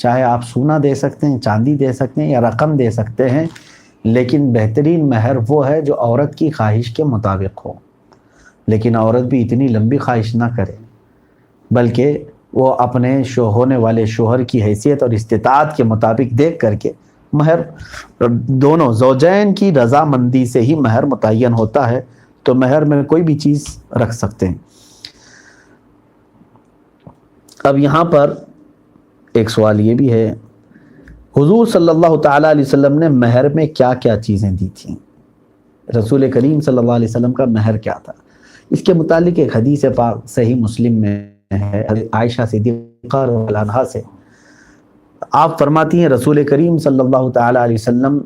چاہے آپ سونا دے سکتے ہیں، چاندی دے سکتے ہیں یا رقم دے سکتے ہیں، لیکن بہترین مہر وہ ہے جو عورت کی خواہش کے مطابق ہو. لیکن عورت بھی اتنی لمبی خواہش نہ کرے، بلکہ وہ اپنے ہونے والے شوہر کی حیثیت اور استطاعت کے مطابق دیکھ کر کے مہر، دونوں زوجین کی رضامندی سے ہی مہر متعین ہوتا ہے. تو مہر میں کوئی بھی چیز رکھ سکتے ہیں. اب یہاں پر ایک سوال یہ بھی ہے، حضور صلی اللہ تعالیٰ علیہ وسلم نے مہر میں کیا کیا چیزیں دی تھیں؟ رسول کریم صلی اللہ علیہ وسلم کا مہر کیا تھا؟ اس کے متعلق ایک حدیث پاک صحیح مسلم میں ہے، عائشہ صدیقہ رضی اللہ عنہا سے. آپ فرماتی ہیں رسول کریم صلی اللہ تعالیٰ علیہ وسلم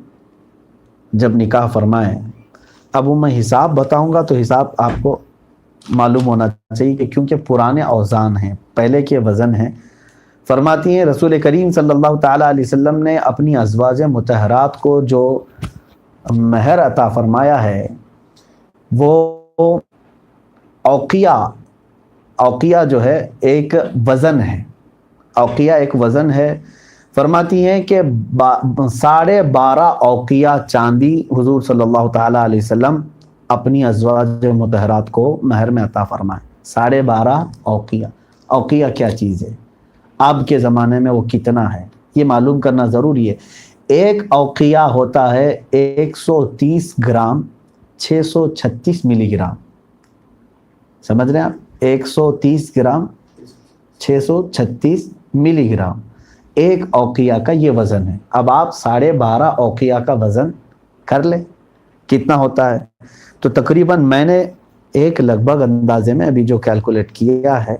جب نکاح فرمائیں، اب وہ میں حساب بتاؤں گا تو حساب آپ کو معلوم ہونا چاہیے کہ کیونکہ پرانے اوزان ہیں، پہلے کے وزن ہیں. فرماتی ہیں رسول کریم صلی اللہ تعالیٰ علیہ وسلم نے اپنی ازواج مطہرات کو جو مہر عطا فرمایا ہے وہ اوقیہ جو ہے ایک وزن ہے، اوقیہ ایک وزن ہے. فرماتی ہیں کہ 12.5 اوقیہ چاندی حضور صلی اللہ تعالیٰ علیہ وسلم اپنی ازواج مطہرات کو مہر میں عطا فرمائے. 12.5 اوقیہ. اوقیہ کیا چیز ہے؟ اب کے زمانے میں وہ کتنا ہے یہ معلوم کرنا ضروری ہے. ایک اوقیہ ہوتا ہے 130 گرام 636 ملی گرام. سمجھ رہے ہیں آپ؟ 130 گرام 636 ملی گرام ایک اوقیہ کا یہ وزن ہے. اب آپ 12.5 اوقیہ کا وزن کر لیں کتنا ہوتا ہے. تو تقریباً میں نے ایک لگ بھگ اندازے میں ابھی جو کیلکولیٹ کیا ہے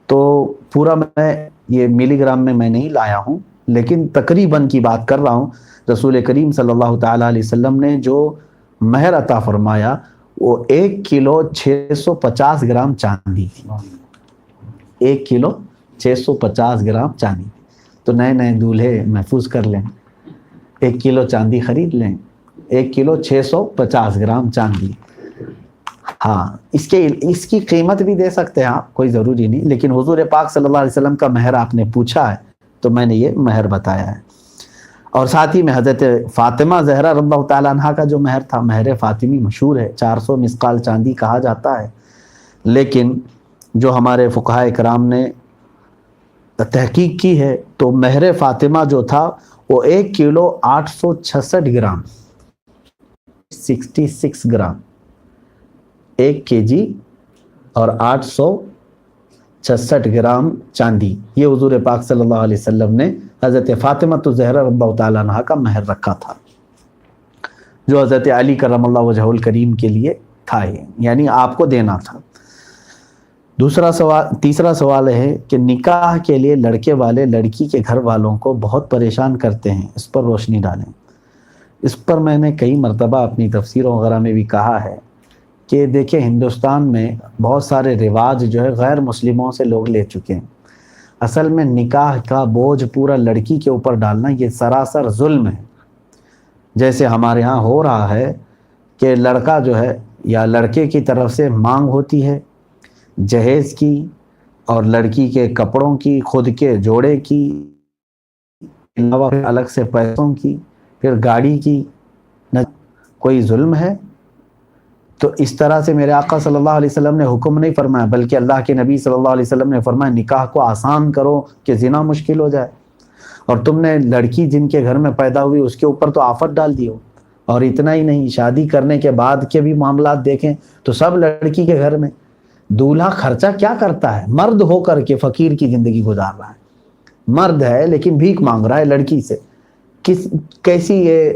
تو پورا میں یہ ملی گرام میں نہیں لایا ہوں، لیکن تقریباً کی بات کر رہا ہوں. رسول کریم صلی اللہ تعالیٰ علیہ وسلم نے جو مہر عطا فرمایا وہ 1 کلو 650 گرام چاندی تھی. 1 کلو 650 گرام چاندی. تو نئے نئے دولہے محفوظ کر لیں، 1 کلو چاندی خرید لیں. 1 کلو 650 گرام چاندی. ہاں اس کی قیمت بھی دے سکتے ہیں آپ، کوئی ضروری نہیں، لیکن حضور پاک صلی اللہ علیہ وسلم کا مہر آپ نے پوچھا ہے تو میں نے یہ مہر بتایا ہے. اور ساتھ ہی میں حضرت فاطمہ زہرا رضی اللہ تعالیٰ عنہا کا جو مہر تھا، مہر فاطمی مشہور ہے، 400 مسقال چاندی کہا جاتا ہے. لیکن جو ہمارے فقہاء کرام نے تحقیق کی ہے تو مہر فاطمہ جو تھا وہ 1 کلو 866 گرام 66 گرام 1 kg اور 866 گرام چاندی، یہ حضور پاک صلی اللہ علیہ وسلم نے حضرت فاطمہ الزہرا رضی اللہ تعالیٰ عنہا کا مہر رکھا تھا، جو حضرت علی کرم اللہ وجہہ الکریم کے لیے تھا، یعنی آپ کو دینا تھا. تیسرا سوال ہے کہ نکاح کے لیے لڑکے والے لڑکی کے گھر والوں کو بہت پریشان کرتے ہیں، اس پر روشنی ڈالیں. اس پر میں نے کئی مرتبہ اپنی تفسیروں وغیرہ میں بھی کہا ہے کہ دیکھیں ہندوستان میں بہت سارے رواج جو ہے غیر مسلموں سے لوگ لے چکے ہیں. اصل میں نکاح کا بوجھ پورا لڑکی کے اوپر ڈالنا یہ سراسر ظلم ہے. جیسے ہمارے ہاں ہو رہا ہے کہ لڑکا جو ہے یا لڑکے کی طرف سے مانگ ہوتی ہے جہیز کی اور لڑکی کے کپڑوں کی، خود کے جوڑے کی، علاوہ الگ سے پیسوں کی، پھر گاڑی کی. کوئی ظلم ہے؟ تو اس طرح سے میرے آقا صلی اللہ علیہ وسلم نے حکم نہیں فرمایا، بلکہ اللہ کے نبی صلی اللہ علیہ وسلم نے فرمایا نکاح کو آسان کرو کہ زنا مشکل ہو جائے. اور تم نے لڑکی جن کے گھر میں پیدا ہوئی اس کے اوپر تو آفت ڈال دی ہو. اور اتنا ہی نہیں، شادی کرنے کے بعد کے بھی معاملات دیکھیں تو سب لڑکی کے گھر میں. دولہا خرچہ کیا کرتا ہے؟ مرد ہو کر کے فقیر کی زندگی گزار رہا ہے، مرد ہے لیکن بھیک مانگ رہا ہے لڑکی سے. کیسی یہ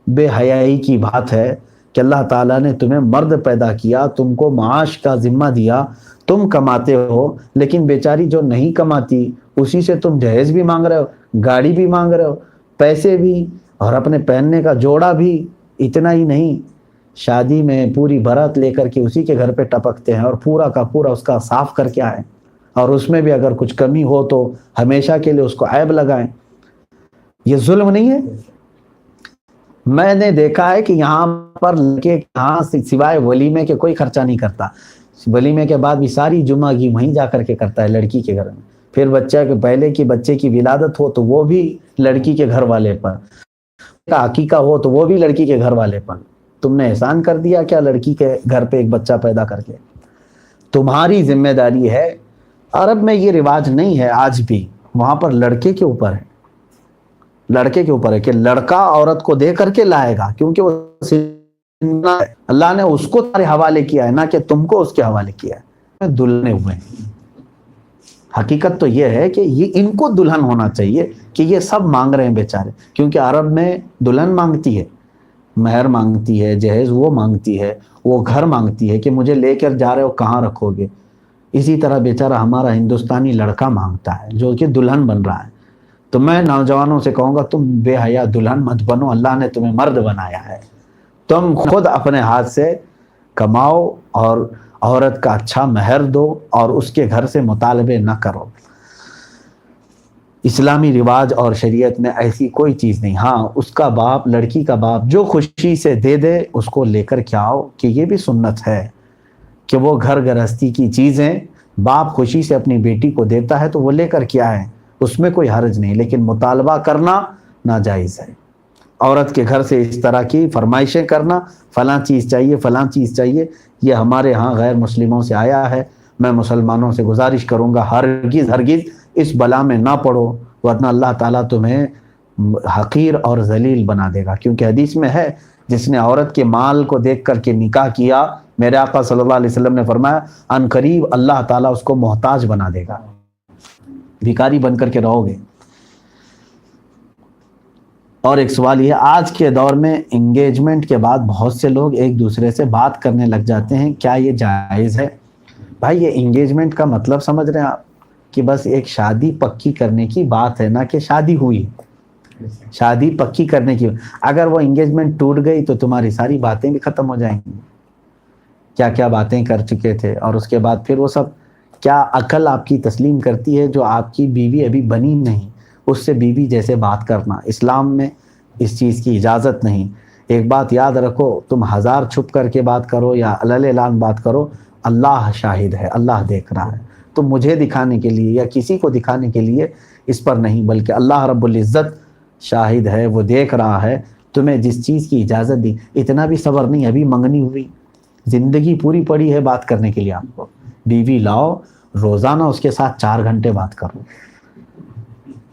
بے حیائی کی بات ہے کہ اللہ تعالیٰ نے تمہیں مرد پیدا کیا، تم کو معاش کا ذمہ دیا، تم کماتے ہو، لیکن بیچاری جو نہیں کماتی اسی سے تم جہیز بھی مانگ رہے ہو، گاڑی بھی مانگ رہے ہو، پیسے بھی، اور اپنے پہننے کا جوڑا بھی. اتنا ہی نہیں، شادی میں پوری برات لے کر کے اسی کے گھر پہ ٹپکتے ہیں اور پورا کا پورا اس کا صاف کر کے آئیں، اور اس میں بھی اگر کچھ کمی ہو تو ہمیشہ کے لیے اس کو عیب لگائیں. یہ ظلم نہیں ہے؟ میں نے دیکھا ہے کہ یہاں پر لڑکے یہاں سوائے ولیمے کے کوئی خرچہ نہیں کرتا، ولیمے کے بعد بھی ساری جمعہ کی وہیں جا کر کے کرتا ہے لڑکی کے گھر میں. پھر بچہ کے پہلے کی بچے کی ولادت ہو تو وہ بھی لڑکی کے گھر والے پر، عقیقہ ہو تو وہ بھی لڑکی کے گھر والے پر۔ تم نے احسان کر دیا کیا لڑکی کے گھر پہ ایک بچہ پیدا کر کے؟ تمہاری ذمہ داری ہے۔ عرب میں یہ رواج نہیں ہے آج بھی، وہاں پر لڑکے کے اوپر ہے، لڑکے کے اوپر ہے کہ لڑکا عورت کو دے کر کے لائے گا، کیونکہ وہ اللہ نے اس کو تمہارے حوالے کیا ہے، نہ کہ تم کو اس کے حوالے کیا ہے۔ دلہنے ہوئے ہیں، حقیقت تو یہ ہے کہ یہ ان کو دلہن ہونا چاہیے کہ یہ سب مانگ رہے ہیں بیچارے، کیونکہ عرب میں دلہن مانگتی ہے، مہر مانگتی ہے، جہیز وہ مانگتی ہے، وہ گھر مانگتی ہے کہ مجھے لے کر جا رہے ہو کہاں رکھو گے۔ اسی طرح بیچارہ ہمارا ہندوستانی لڑکا مانگتا ہے جو کہ دلہن بن رہا ہے۔ تو میں نوجوانوں سے کہوں گا تم بے حیا دلہن مت بنو، اللہ نے تمہیں مرد بنایا ہے۔ تم خود اپنے ہاتھ سے کماؤ اور عورت کا اچھا مہر دو اور اس کے گھر سے مطالبے نہ کرو۔ اسلامی رواج اور شریعت میں ایسی کوئی چیز نہیں۔ ہاں اس کا باپ، لڑکی کا باپ جو خوشی سے دے دے اس کو لے کر کے آؤ، کہ یہ بھی سنت ہے کہ وہ گھر گرہستی کی چیزیں باپ خوشی سے اپنی بیٹی کو دیتا ہے تو وہ لے کر کے آئے، اس میں کوئی حرج نہیں، لیکن مطالبہ کرنا ناجائز ہے۔ عورت کے گھر سے اس طرح کی فرمائشیں کرنا، فلاں چیز چاہیے فلاں چیز چاہیے، یہ ہمارے ہاں غیر مسلموں سے آیا ہے۔ میں مسلمانوں سے گزارش کروں گا ہرگز ہرگز اس بلا میں نہ پڑو، ورنہ اللہ تعالیٰ تمہیں حقیر اور ذلیل بنا دے گا، کیونکہ حدیث میں ہے جس نے عورت کے مال کو دیکھ کر کے نکاح کیا، میرے آقا صلی اللہ علیہ وسلم نے فرمایا ان قریب اللہ تعالیٰ اس کو محتاج بنا دے گا، بھکاری بن کر کے رہو گے۔ اور ایک سوال یہ، آج کے دور میں انگیجمنٹ کے بعد بہت سے لوگ ایک دوسرے سے بات کرنے لگ جاتے ہیں، کیا یہ جائز ہے؟ بھائی یہ انگیجمنٹ کا مطلب سمجھ رہے ہیں آپ کہ بس ایک شادی پکی کرنے کی بات ہے، نہ کہ شادی ہوئی، شادی پکی کرنے کی۔ اگر وہ انگیجمنٹ ٹوٹ گئی تو تمہاری ساری باتیں بھی ختم ہو جائیں گی، کیا کیا باتیں کر چکے تھے، اور اس کے بعد پھر وہ سب کیا عقل آپ کی تسلیم کرتی ہے جو آپ کی بیوی ابھی بنی نہیں، اس سے بیوی جیسے بات کرنا، اسلام میں اس چیز کی اجازت نہیں۔ ایک بات یاد رکھو، تم ہزار چھپ کر کے بات کرو یا علل اعلان بات کرو، اللہ شاہد ہے، اللہ دیکھ رہا ہے۔ تو مجھے دکھانے کے لیے یا کسی کو دکھانے کے لیے اس پر نہیں، بلکہ اللہ رب العزت شاہد ہے، وہ دیکھ رہا ہے تمہیں جس چیز کی اجازت دی۔ اتنا بھی صبر نہیں، ابھی منگنی ہوئی، زندگی پوری پڑی ہے بات کرنے کے لیے آپ کو۔ بیوی لاؤ، روزانہ اس کے ساتھ 4 گھنٹے بات کرو،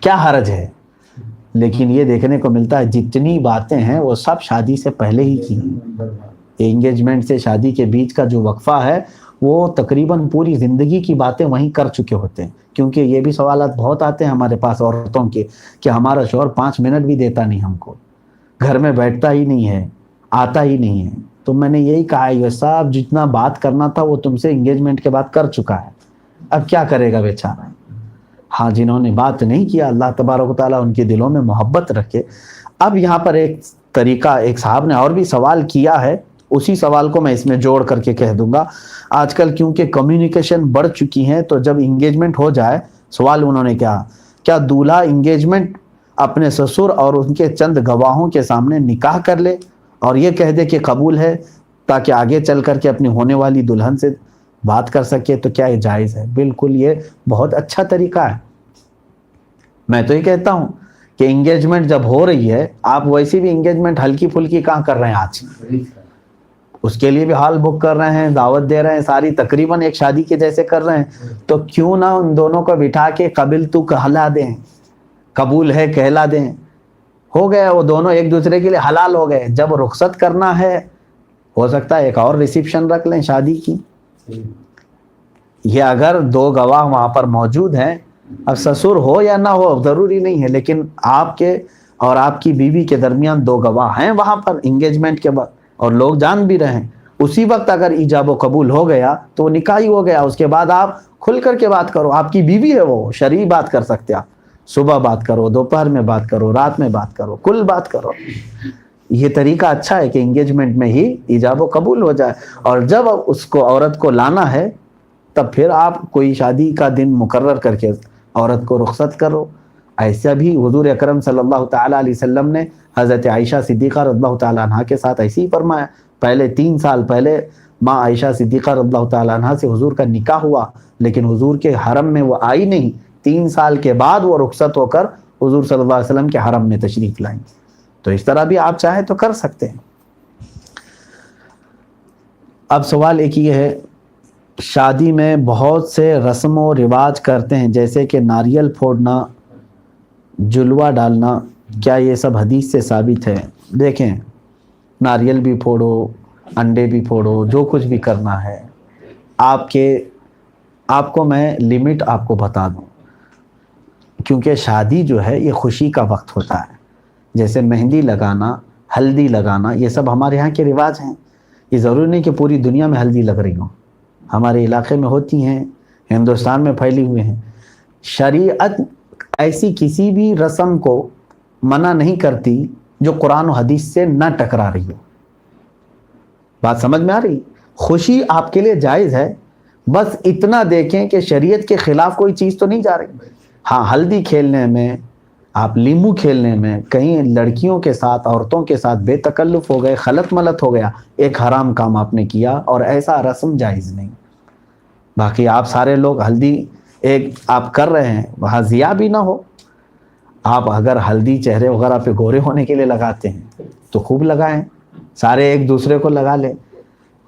کیا حرج ہے؟ لیکن یہ دیکھنے کو ملتا ہے جتنی باتیں ہیں وہ سب شادی سے پہلے ہی کی ہیں۔ انگیجمنٹ سے شادی کے بیچ کا جو وقفہ ہے وہ تقریباً پوری زندگی کی باتیں وہیں کر چکے ہوتے ہیں، کیونکہ یہ بھی سوالات بہت آتے ہیں ہمارے پاس عورتوں کے کہ ہمارا شوہر 5 منٹ بھی دیتا نہیں ہم کو، گھر میں بیٹھتا ہی نہیں ہے، آتا ہی نہیں ہے۔ تو میں نے یہی کہا یہ صاحب جتنا بات کرنا تھا وہ تم سے انگیجمنٹ کے بعد کر چکا ہے، اب کیا کرے گا بیچارہ۔ ہاں جنہوں نے بات نہیں کیا اللہ تبارک و تعالیٰ ان کے دلوں میں محبت رکھے۔ اب یہاں پر ایک طریقہ، ایک صاحب نے اور بھی سوال کیا ہے، اسی سوال کو میں اس میں جوڑ کر کے کہہ دوں گا۔ آج کل کیونکہ کمیونیکیشن بڑھ چکی ہیں تو جب انگیجمنٹ ہو جائے، سوال انہوں نے کیا دولہا انگیجمنٹ اپنے سسر اور ان کے چند گواہوں کے سامنے نکاح کر لے اور یہ کہہ دے کہ قبول ہے، تاکہ آگے چل کر کے اپنی ہونے والی دلہن سے بات کر سکے، تو کیا یہ جائز ہے؟ بالکل یہ بہت اچھا طریقہ ہے۔ میں تو یہ کہتا ہوں کہ انگیجمنٹ جب ہو رہی ہے، آپ ویسی بھی انگیجمنٹ ہلکی پھلکی کہاں کر رہے ہیں آج، اس کے لیے بھی ہال بک کر رہے ہیں، دعوت دے رہے ہیں، ساری تقریباً ایک شادی کے جیسے کر رہے ہیں۔ تو کیوں نہ ان دونوں کو بٹھا کے قبل تو کہلا دیں، قبول ہے کہلا دیں، ہو گیا، وہ دونوں ایک دوسرے کے لیے حلال ہو گئے۔ جب رخصت کرنا ہے ہو سکتا ہے ایک اور ریسیپشن رکھ لیں شادی کی۔ یہ اگر 2 گواہ وہاں پر موجود ہیں، اب سسر ہو یا نہ ہو ضروری نہیں ہے، لیکن آپ کے اور آپ کی بیوی کے درمیان 2 گواہ ہیں وہاں پر انگیجمنٹ کے بعد، اور لوگ جان بھی رہے ہیں، اسی وقت اگر ایجاب و قبول ہو گیا تو وہ نکاح ہی ہو گیا۔ اس کے بعد آپ کھل کر کے بات کرو، آپ کی بیوی ہے، وہ شرعی بات کر سکتے، آپ صبح بات کرو، دوپہر میں بات کرو، رات میں بات کرو، کل بات کرو۔ یہ طریقہ اچھا ہے کہ انگیجمنٹ میں ہی ایجاب و قبول ہو جائے، اور جب اس کو عورت کو لانا ہے تب پھر آپ کوئی شادی کا دن مقرر کر کے عورت کو رخصت کرو۔ ایسا بھی حضور اکرم صلی اللہ تعالیٰ علیہ وسلم نے حضرت عائشہ صدیقہ رضی اللہ تعالیٰ عنہ کے ساتھ ایسے ہی فرمایا۔ پہلے 3 سال پہلے ماں عائشہ صدیقہ رضی اللہ تعالیٰ عنہ سے حضور کا نکاح ہوا، لیکن حضور کے حرم میں وہ آئی نہیں، 3 سال کے بعد وہ رخصت ہو کر حضور صلی اللہ علیہ وسلم کے حرم میں تشریف لائیں. تو اس طرح بھی آپ چاہیں تو کر سکتے ہیں. اب سوال ایک یہ ہے، شادی میں بہت سے رسم و رواج کرتے ہیں جیسے کہ ناریل پھوڑنا، جلوہ ڈالنا، کیا یہ سب حدیث سے ثابت ہے؟ دیکھیں، ناریل بھی پھوڑو، انڈے بھی پھوڑو، جو کچھ بھی کرنا ہے آپ کو میں لمٹ آپ کو بتا دوں، کیونکہ شادی جو ہے یہ خوشی کا وقت ہوتا ہے. جیسے مہندی لگانا، ہلدی لگانا، یہ سب ہمارے یہاں کے رواج ہیں. یہ ضروری نہیں کہ پوری دنیا میں ہلدی لگ رہی ہوں، ہمارے علاقے میں ہوتی ہیں، ہندوستان میں پھیلی ہوئے ہیں. شریعت ایسی کسی بھی رسم کو منع نہیں کرتی جو قرآن و حدیث سے نہ ٹکرا رہی ہو. بات سمجھ میں آ رہی؟ خوشی آپ کے لیے جائز ہے، بس اتنا دیکھیں کہ شریعت کے خلاف کوئی چیز تو نہیں جا رہی. ہاں، ہلدی کھیلنے میں، آپ لیمو کھیلنے میں، کہیں لڑکیوں کے ساتھ، عورتوں کے ساتھ بے تکلف ہو گئے، خلط ملط ہو گیا، ایک حرام کام آپ نے کیا، اور ایسا رسم جائز نہیں. باقی آپ سارے لوگ ہلدی ایک آپ کر رہے ہیں، وہاں ضیاء بھی نہ ہو. آپ اگر ہلدی چہرے وغیرہ پہ گورے ہونے کے لیے لگاتے ہیں تو خوب لگائیں، سارے ایک دوسرے کو لگا لیں.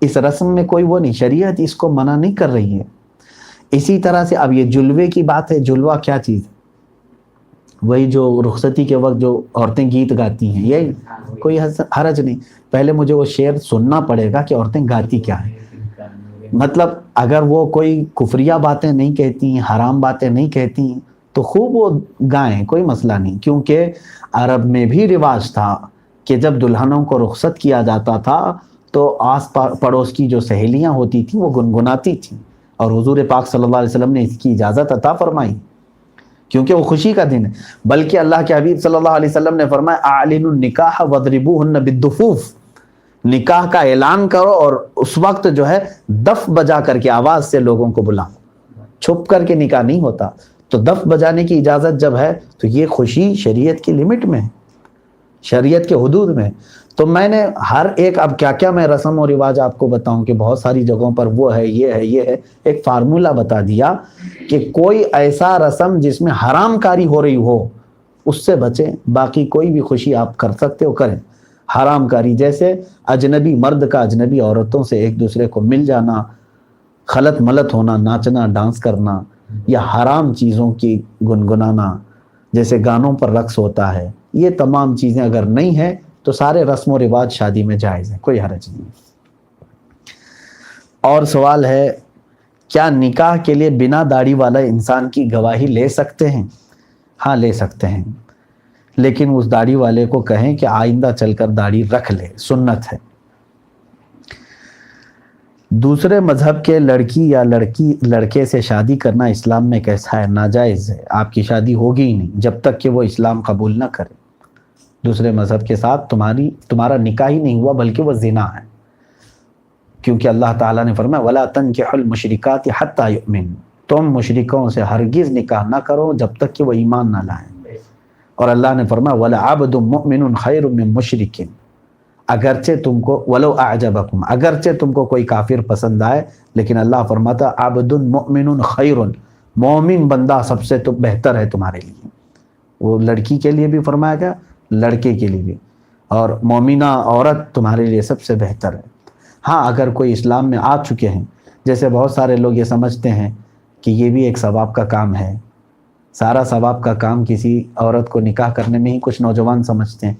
اس رسم میں کوئی وہ نہیں، شریعت اس کو منع نہیں کر رہی ہے. اسی طرح سے اب یہ جلوے کی بات ہے، جلوہ کیا چیز؟ وہی جو رخصتی کے وقت جو عورتیں گیت گاتی ہیں، یہی کوئی حرج نہیں. پہلے مجھے وہ شعر سننا پڑے گا کہ عورتیں گاتی کیا ہیں. مطلب اگر وہ کوئی کفریہ باتیں نہیں کہتی ہیں، حرام باتیں نہیں کہتی ہیں تو خوب وہ گائیں، کوئی مسئلہ نہیں. کیونکہ عرب میں بھی رواج تھا کہ جب دلہنوں کو رخصت کیا جاتا تھا تو آس پڑوس کی جو سہیلیاں ہوتی تھیں وہ گنگناتی تھیں، اور حضور پاک صلی اللہ علیہ وسلم نے اس کی اجازت عطا فرمائی کیونکہ وہ خوشی کا دن ہے. بلکہ اللہ کے حبیب صلی اللہ علیہ وسلم نے فرمایا اعلنوا النکاح واضربوهن بالدفوف، نکاح کا اعلان کرو اور اس وقت جو ہے دف بجا کر کے آواز سے لوگوں کو بلاؤ. چھپ کر کے نکاح نہیں ہوتا. تو دف بجانے کی اجازت جب ہے تو یہ خوشی شریعت کی لمٹ میں ہے، شریعت کے حدود میں. تو میں نے ہر ایک، اب کیا کیا میں رسم و رواج آپ کو بتاؤں کہ بہت ساری جگہوں پر وہ ہے، یہ ہے، یہ ہے. ایک فارمولہ بتا دیا کہ کوئی ایسا رسم جس میں حرام کاری ہو رہی ہو اس سے بچیں. باقی کوئی بھی خوشی آپ کر سکتے ہو کریں. حرام کاری جیسے اجنبی مرد کا اجنبی عورتوں سے ایک دوسرے کو مل جانا، خلط ملط ہونا، ناچنا، ڈانس کرنا، یا حرام چیزوں کی گنگنانا جیسے گانوں پر رقص ہوتا ہے، یہ تمام چیزیں اگر نہیں ہیں تو سارے رسم و رواج شادی میں جائز ہیں، کوئی حرج نہیں. اور سوال ہے، کیا نکاح کے لیے بنا داڑھی والا انسان کی گواہی لے سکتے ہیں؟ ہاں لے سکتے ہیں، لیکن اس داڑھی والے کو کہیں کہ آئندہ چل کر داڑھی رکھ لے، سنت ہے. دوسرے مذہب کے لڑکی یا لڑکے سے شادی کرنا اسلام میں کیسا ہے؟ ناجائز ہے. آپ کی شادی ہوگی ہی نہیں جب تک کہ وہ اسلام قبول نہ کرے. دوسرے مذہب کے ساتھ تمہارا نکاح ہی نہیں ہوا، بلکہ وہ زنا ہے. کیونکہ اللہ تعالیٰ نے فرمایا وَلَا تَنْكِحُوا الْمُشْرِكَاتِ حَتَّى يُؤْمِنْ، تم مشرکوں سے ہرگز نکاح نہ کرو جب تک کہ وہ ایمان نہ لائیں. اور اللہ نے فرمایا وَلَعَبْدٌ مُؤْمِنٌ خَيْرٌ مِّن مُشْرِكٍ، اگرچہ تم کو وَلَوْ أَعْجَبَكُمْ، اگرچہ تم کو کوئی کافر پسند آئے، لیکن اللہ فرماتا عَبْدٌ مُؤْمِنٌ خَيْرٌ، مومن بندہ سب سے تو بہتر ہے تمہارے لیے. وہ لڑکی کے لیے بھی فرمایا گیا، لڑکے کے لیے بھی، اور مومنہ عورت تمہارے لیے سب سے بہتر ہے. ہاں اگر کوئی اسلام میں آ چکے ہیں، جیسے بہت سارے لوگ یہ سمجھتے ہیں کہ یہ بھی ایک ثواب کا کام ہے، سارا ثواب کا کام کسی عورت کو نکاح کرنے میں ہی. کچھ نوجوان سمجھتے ہیں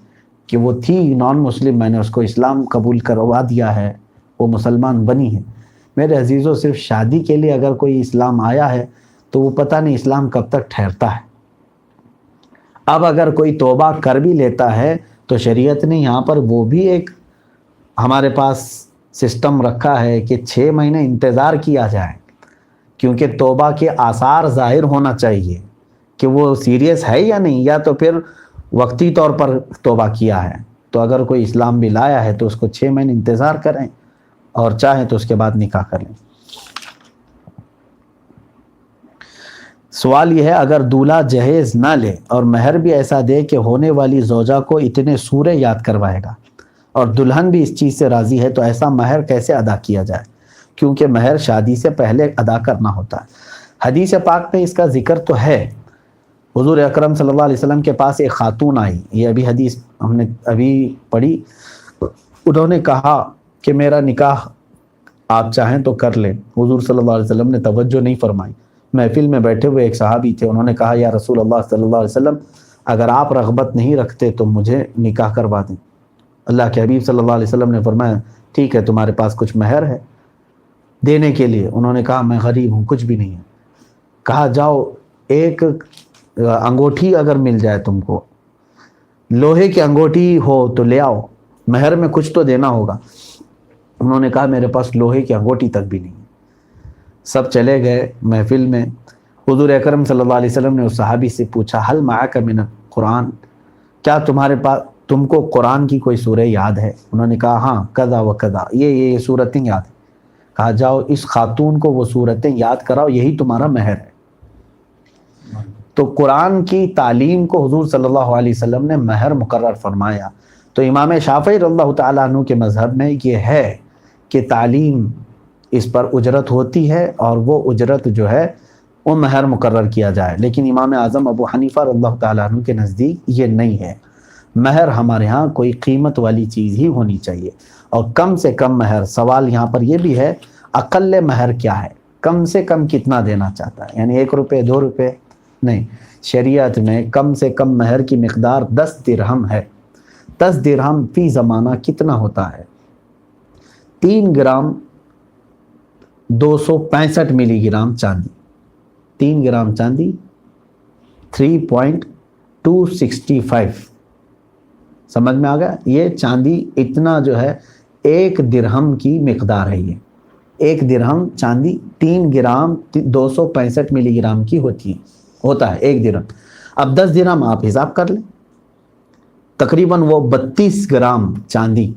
کہ وہ تھی نان مسلم، میں نے اس کو اسلام قبول کروا دیا ہے، وہ مسلمان بنی ہے. میرے عزیزوں، صرف شادی کے لیے اگر کوئی اسلام آیا ہے تو وہ پتہ نہیں اسلام کب تک ٹھہرتا ہے. اب اگر کوئی توبہ کر بھی لیتا ہے تو شریعت نے یہاں پر وہ بھی ایک ہمارے پاس سسٹم رکھا ہے کہ 6 مہینے انتظار کیا جائے، کیونکہ توبہ کے آثار ظاہر ہونا چاہیے کہ وہ سیریس ہے یا نہیں، یا تو پھر وقتی طور پر توبہ کیا ہے. تو اگر کوئی اسلام بھی لایا ہے تو اس کو 6 مہینے انتظار کریں، اور چاہیں تو اس کے بعد نکاح کر لیں. سوال یہ ہے، اگر دولہا جہیز نہ لے اور مہر بھی ایسا دے کہ ہونے والی زوجہ کو اتنے سورے یاد کروائے گا اور دلہن بھی اس چیز سے راضی ہے، تو ایسا مہر کیسے ادا کیا جائے؟ کیونکہ مہر شادی سے پہلے ادا کرنا ہوتا ہے. حدیث پاک میں اس کا ذکر تو ہے. حضور اکرم صلی اللہ علیہ وسلم کے پاس ایک خاتون آئی, یہ ابھی حدیث ہم نے ابھی پڑھی. انہوں نے کہا کہ میرا نکاح آپ چاہیں تو کر لیں. حضور صلی اللہ علیہ وسلم نے توجہ نہیں فرمائی. محفل میں بیٹھے ہوئے ایک صحابی تھے, انہوں نے کہا یا رسول اللہ صلی اللہ علیہ وسلم اگر آپ رغبت نہیں رکھتے تو مجھے نکاح کروا دیں. اللہ کے حبیب صلی اللہ علیہ وسلم نے فرمایا ٹھیک ہے, تمہارے پاس کچھ مہر ہے دینے کے لیے؟ انہوں نے کہا میں غریب ہوں, کچھ بھی نہیں ہے. کہا جاؤ ایک انگوٹھی اگر مل جائے تم کو, لوہے کی انگوٹھی ہو تو لے آؤ, مہر میں کچھ تو دینا ہوگا. انہوں نے کہا میرے پاس لوہے کی انگوٹھی تک بھی نہیں. سب چلے گئے محفل میں. حضور اکرم صلی اللہ علیہ وسلم نے اس صحابی سے پوچھا حل معک من القرآن, کیا تمہارے پاس تم کو قرآن کی کوئی سورہ یاد ہے؟ انہوں نے کہا ہاں کذا و کذا, یہ سورتیں یاد ہیں. کہا جاؤ اس خاتون کو وہ سورتیں یاد کراؤ, یہی تمہارا مہر ہے. تو قرآن کی تعلیم کو حضور صلی اللہ علیہ وسلم نے مہر مقرر فرمایا. تو امام شافعی رضی اللہ تعالیٰ عنہ کے مذہب میں یہ ہے کہ تعلیم اس پر اجرت ہوتی ہے, اور وہ اجرت جو ہے وہ مہر مقرر کیا جائے. لیکن امام اعظم ابو حنیفہ رضی اللہ تعالیٰ عنہ کے نزدیک یہ نہیں ہے. مہر ہمارے ہاں کوئی قیمت والی چیز ہی ہونی چاہیے, اور کم سے کم مہر. سوال یہاں پر یہ بھی ہے اقل مہر کیا ہے, کم سے کم کتنا دینا چاہتا ہے, یعنی 1 روپے 2 روپے نہیں. شریعت میں کم سے کم مہر کی مقدار 10 درہم ہے. 10 درہم فی زمانہ کتنا ہوتا ہے؟ 3 گرام 265 ملی گرام چاندی. 3 گرام چاندی 3.265. سمجھ میں آ گیا؟ یہ چاندی اتنا جو ہے 1 درہم کی مقدار ہے. یہ 1 درہم چاندی 3 گرام 265 ملی گرام کی ہوتا ہے 1 درہم. اب 10 درہم آپ حساب کر لیں, تقریباً وہ 32 گرام چاندی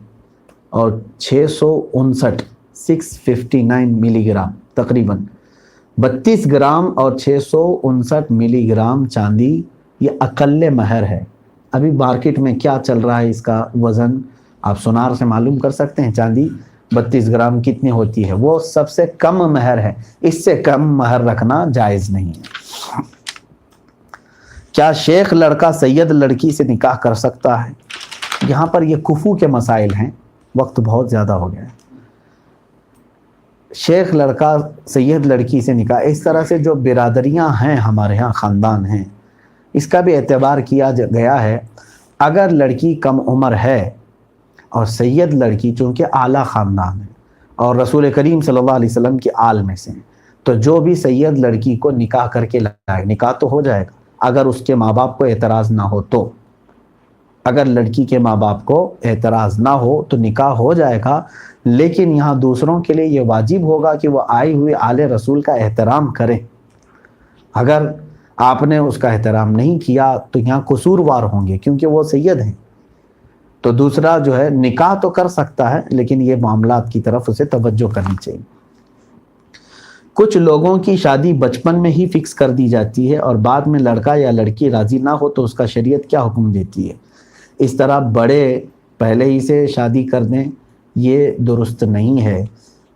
اور 659 ملی گرام, تقریباً 32 گرام اور 659 ملی گرام چاندی, یہ اقل مہر ہے. ابھی مارکیٹ میں کیا چل رہا ہے اس کا وزن آپ سونار سے معلوم کر سکتے ہیں. چاندی 32 گرام کتنی ہوتی ہے, وہ سب سے کم مہر ہے. اس سے کم مہر رکھنا جائز نہیں ہے. کیا شیخ لڑکا سید لڑکی سے نکاح کر سکتا ہے؟ یہاں پر یہ کفو کے مسائل ہیں, وقت بہت زیادہ ہو گیا ہے. شیخ لڑکا سید لڑکی سے نکاح, اس طرح سے جو برادریاں ہیں ہمارے ہاں, خاندان ہیں, اس کا بھی اعتبار کیا گیا ہے. اگر لڑکی کم عمر ہے اور سید لڑکی چونکہ اعلیٰ خاندان ہے اور رسول کریم صلی اللہ علیہ وسلم کی آل میں سے ہیں, تو جو بھی سید لڑکی کو نکاح کر کے لائے, نکاح تو ہو جائے گا اگر اس کے ماں باپ کو اعتراض نہ ہو تو. اگر لڑکی کے ماں باپ کو اعتراض نہ ہو تو نکاح ہو جائے گا. لیکن یہاں دوسروں کے لیے یہ واجب ہوگا کہ وہ آئی ہوئی آل رسول کا احترام کریں. اگر آپ نے اس کا احترام نہیں کیا تو یہاں قصوروار ہوں گے, کیونکہ وہ سید ہیں. تو دوسرا جو ہے نکاح تو کر سکتا ہے, لیکن یہ معاملات کی طرف اسے توجہ کرنی چاہیے. کچھ لوگوں کی شادی بچپن میں ہی فکس کر دی جاتی ہے اور بعد میں لڑکا یا لڑکی راضی نہ ہو تو اس کا شریعت کیا حکم دیتی ہے؟ اس طرح بڑے پہلے ہی سے شادی کر دیں, یہ درست نہیں ہے.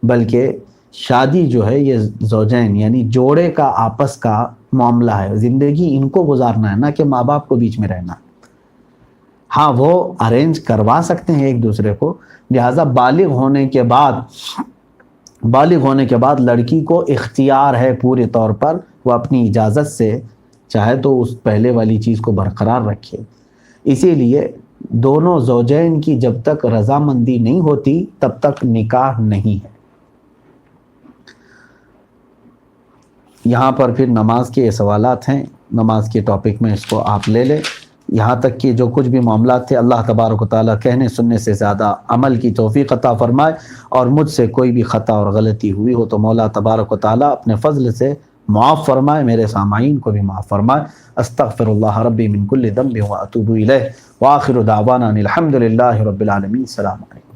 بلکہ شادی جو ہے یہ زوجین یعنی جوڑے کا آپس کا معاملہ ہے. زندگی ان کو گزارنا ہے, نہ کہ ماں باپ کو بیچ میں رہنا. ہاں وہ ارینج کروا سکتے ہیں ایک دوسرے کو, لہٰذا بالغ ہونے کے بعد لڑکی کو اختیار ہے پورے طور پر, وہ اپنی اجازت سے چاہے تو اس پہلے والی چیز کو برقرار رکھے. اسی لیے دونوں زوجین کی جب تک رضامندی نہیں ہوتی تب تک نکاح نہیں ہے. یہاں پر پھر نماز کے سوالات ہیں, نماز کے ٹاپک میں اس کو آپ لے لیں. یہاں تک کہ جو کچھ بھی معاملات تھے, اللہ تبارک و تعالیٰ کہنے سننے سے زیادہ عمل کی توفیق عطا فرمائے. اور مجھ سے کوئی بھی خطا اور غلطی ہوئی ہو تو مولا تبارک و تعالیٰ اپنے فضل سے معاف فرمائے, میرے سامعین کو بھی معاف فرمائے. استغفر اللہ ربی من کل ذنب واتوب الیہ, وآخر دعوانا الحمد للہ رب العالمین. السلام علیکم.